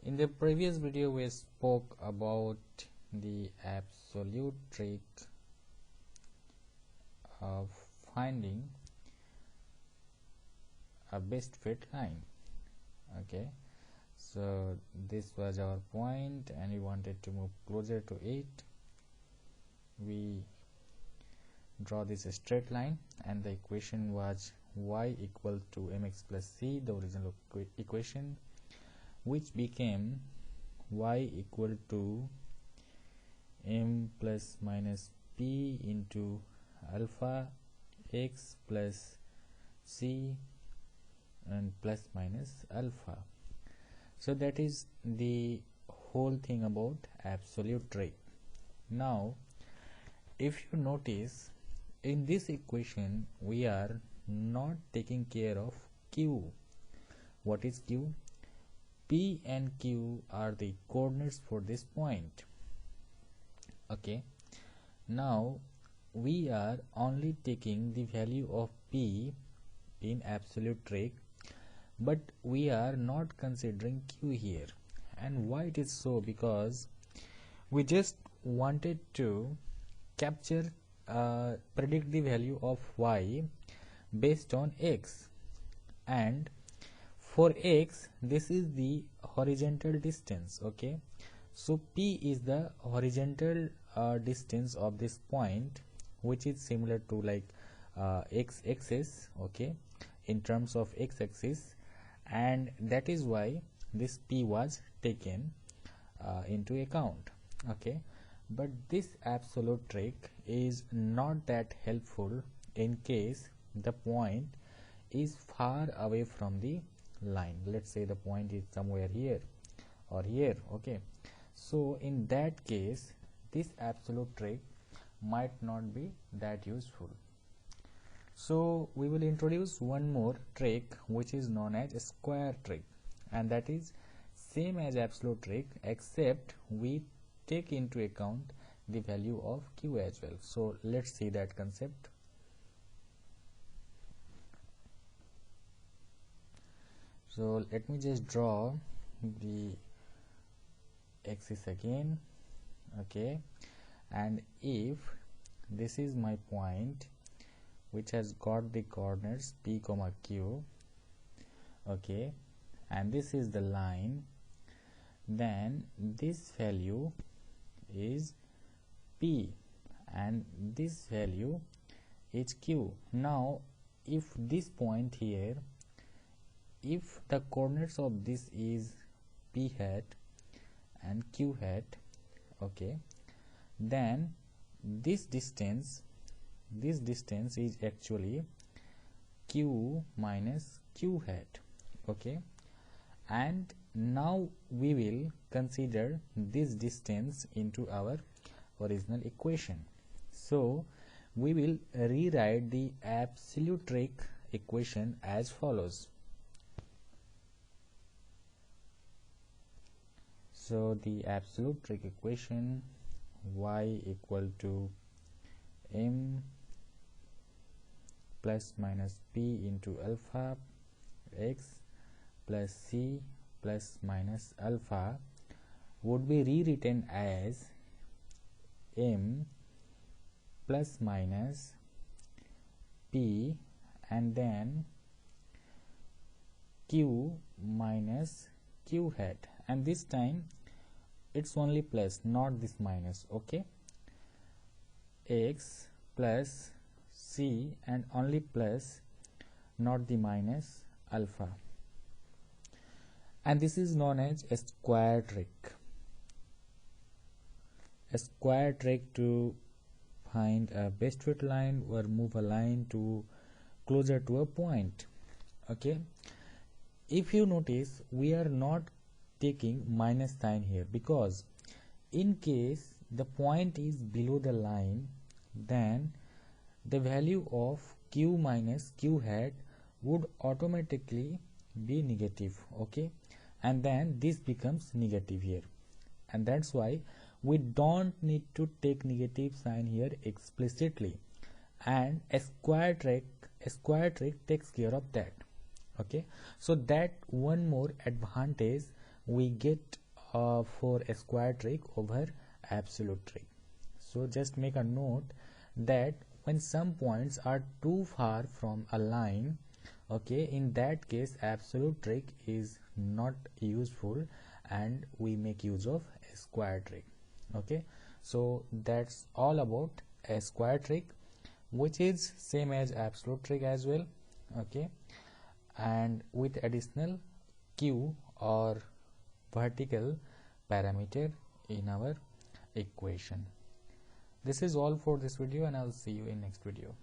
In the previous video we spoke about the absolute trick of finding a best fit line. Okay, so this was our point and we wanted to move closer to it. We draw this straight line and the equation was y equal to mx plus c, the original equation, which became y equal to m plus minus p into alpha x plus c and plus minus alpha. So that is the whole thing about absolute trick. Now if you notice, in this equation we are not taking care of q. What is q? P and q are the coordinates for this point. Okay, now we are only taking the value of p in absolute trick, but we are not considering q here. And why it is so? Because we just wanted to capture predict the value of y based on x, and for x this is the horizontal distance. Okay, so p is the horizontal distance of this point, which is similar to like x axis, okay, in terms of x axis, and that is why this p was taken into account. Okay, but this absolute trick is not that helpful in case the point is far away from the line. Let's say the point is somewhere here or here. Okay, so in that case this absolute trick might not be that useful. So we will introduce one more trick which is known as a square trick, and that is same as absolute trick except we take into account the value of q as well. So let's see that concept. So let me just draw the axis again. Okay, and if this is my point which has got the coordinates p comma q, okay, and this is the line, then this value is p and this value is q. Now if this point here, if the coordinates of this is p hat and q hat, okay, then this distance is actually q minus q hat. Okay, and now we will consider this distance into our original equation. So we will rewrite the absolute trick equation as follows. So the absolute trick equation, y equal to m plus minus p into alpha x plus c plus minus alpha, would be rewritten as m plus minus p and then q minus q hat, and this time it's only plus, not this minus. Okay, x plus c and only plus, not the minus alpha, and this is known as a square trick. A square trick to find a best fit line or move a line to closer to a point. Okay, if you notice, we are not taking minus sign here, because in case the point is below the line, then the value of q minus q hat would automatically be negative. Okay, and then this becomes negative here, and that's why we don't need to take negative sign here explicitly, and a square trick takes care of that. Okay, so that one more advantage we get for a square trick over absolute trick. So just make a note that when some points are too far from a line, okay, in that case absolute trick is not useful and we make use of a square trick. Okay, so that's all about a square trick, which is same as absolute trick as well. Okay, and with additional q or vertical parameter in our equation. This is all for this video, and I'll see you in next video.